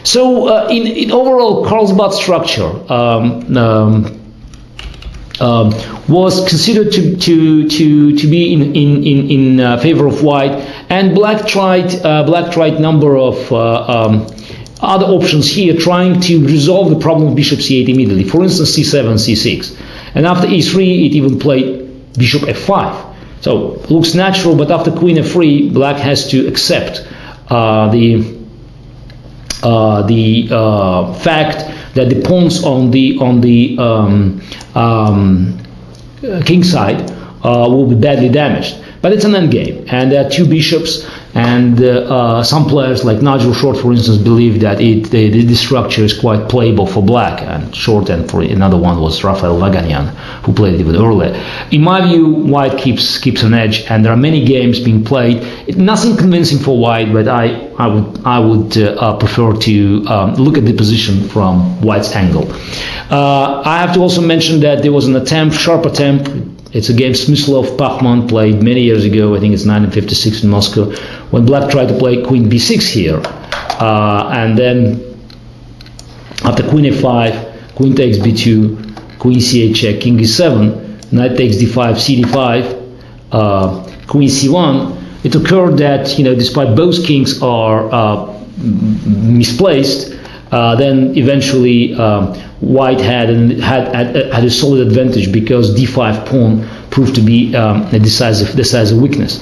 So in overall, Carlsbad structure was considered to be in favor of white, and black tried number of other options here, trying to resolve the problem of bishop c8 immediately. For instance, c7, c6, and after e3, it even played bishop f5. So it looks natural, but after queen f3, black has to accept the fact that the pawns on the king side will be badly damaged. But it's an endgame, and there are two bishops, and some players like Nigel Short, for instance, believe that this structure is quite playable for black, and Short, and for another one was Rafael Vaganian, who played it even earlier. In my view, white keeps an edge, and there are many games being played. Nothing convincing for white, but I would prefer to look at the position from white's angle. I have to also mention that there was an attempt, sharp attempt. It's a game Smyslov-Pachman played many years ago. I think it's 1956 in Moscow, when black tried to play queen b6 here, and then after queen a5, queen takes b2, queen c8 check, king e7, knight takes d5, c d5, queen c1. It occurred that, despite both kings are misplaced, then eventually white had a solid advantage, because d5 pawn proved to be a decisive weakness.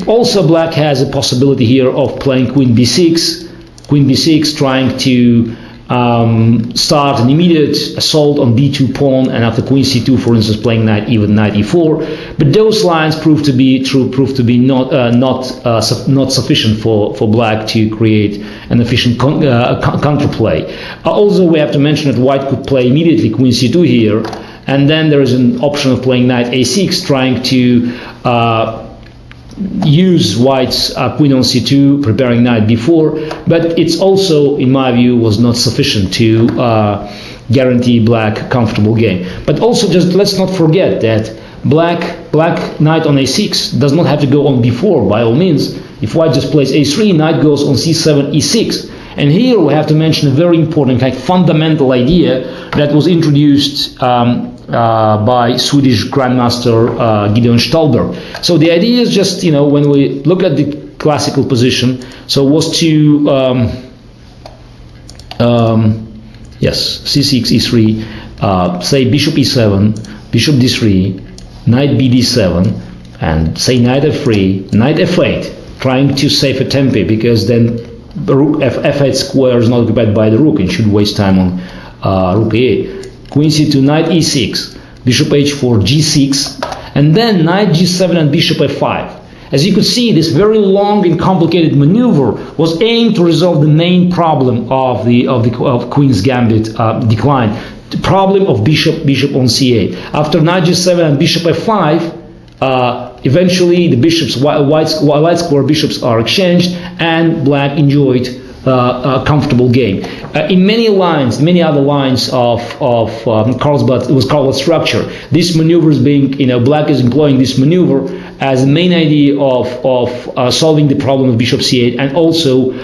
Also, black has a possibility here of playing queen b6, trying to start an immediate assault on b2 pawn, and after queen c2, for instance, playing knight e4. But those lines proved to be not sufficient for black to create an efficient counterplay. Also, we have to mention that white could play immediately queen c2 here, and then there is an option of playing knight a6, trying to use white's queen on c2, preparing knight b4, but it's also, in my view, was not sufficient to guarantee black a comfortable game. But also, just let's not forget that black knight on a6 does not have to go on b4 by all means. If white just plays a3, knight goes on c7, e6. And here we have to mention a very important, fundamental idea that was introduced by Swedish Grandmaster Gideon Stallberg. So the idea is just, when we look at the classical position, so was to, yes, c6, e3, say bishop e7, bishop d3, knight bd7, and say knight f3, knight f8, trying to save a tempo, because then the rook f8 square is not occupied by the rook and should waste time on rook e8. Queen c2, knight e6, bishop h4, g6, and then knight g7 and bishop f5. As you could see, this very long and complicated maneuver was aimed to resolve the main problem of Queen's Gambit decline, the problem of bishop on c8. After knight g7 and bishop f5, eventually the bishops, white square bishops are exchanged, and black enjoyed a comfortable game. In many other lines of Carlsbad structure, this maneuver is being, black is employing this maneuver as the main idea of solving the problem of bishop c8, and also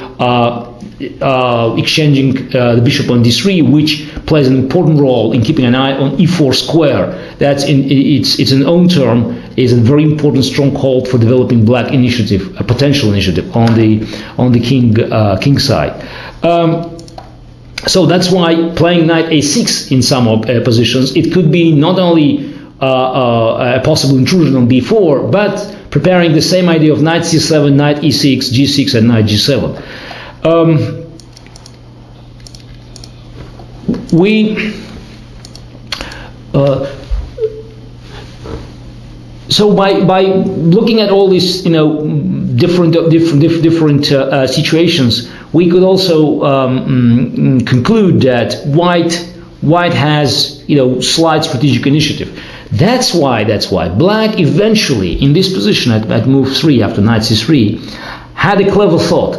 exchanging the bishop on d3, which plays an important role in keeping an eye on e4 square. That's it's an own term, is a very important stronghold for developing black initiative, a potential initiative on the king side. So that's why playing knight a6 in some positions, it could be not only a possible intrusion on b4, but preparing the same idea of knight c7, knight e6, g6, and knight g7. So by looking at all these different situations, we could also conclude that white has slight strategic initiative. That's why black eventually in this position at move 3 after knight c3 had a clever thought.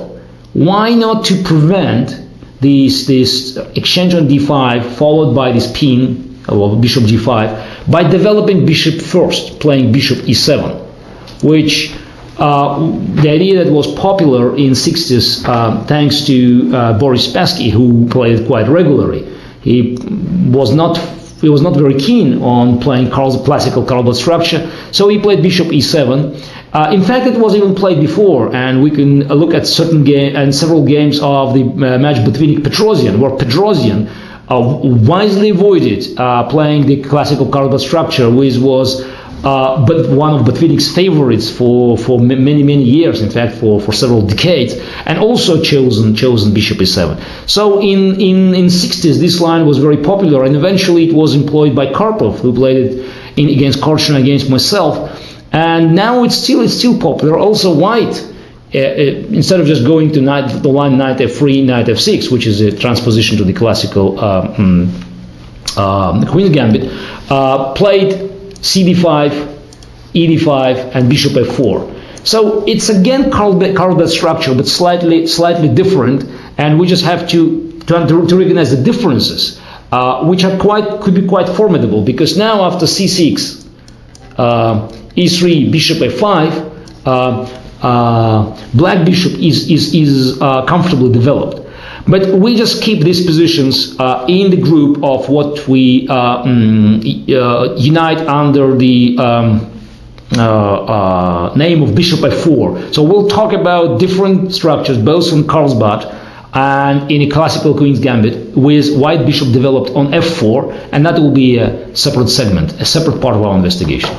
Why not to prevent this exchange on d5 followed by this pin or bishop g5 by developing bishop first, playing bishop e7, which The idea that was popular in 60s thanks to Boris Spassky, who played it quite regularly. He was not very keen on playing classical Carlsbad structure, so he played bishop e7. In fact, it was even played before, and we can look at several games of the match Botvinnik Petrosian, where Petrosian wisely avoided playing the classical Carlsbad structure, which was but one of Botvinnik's favorites for many years, in fact for several decades, and also chosen bishop e7. So in 60s this line was very popular, and eventually it was employed by Karpov, who played it against Korchnoi, against myself, and now it's still popular. Also white, instead of just going to the line knight f3, knight f6, which is a transposition to the classical Queen's Gambit, played cd5, ed5, and bishop f4. So it's again Carlsbad structure, but slightly different, and we just have to recognize the differences, which could be quite formidable, because now after c6, e3, bishop f5, black bishop is comfortably developed. But we just keep these positions in the group of what we unite under the name of bishop f4. So we'll talk about different structures, both on Carlsbad and in a classical Queen's Gambit, with white bishop developed on f4, and that will be a separate segment, a separate part of our investigation.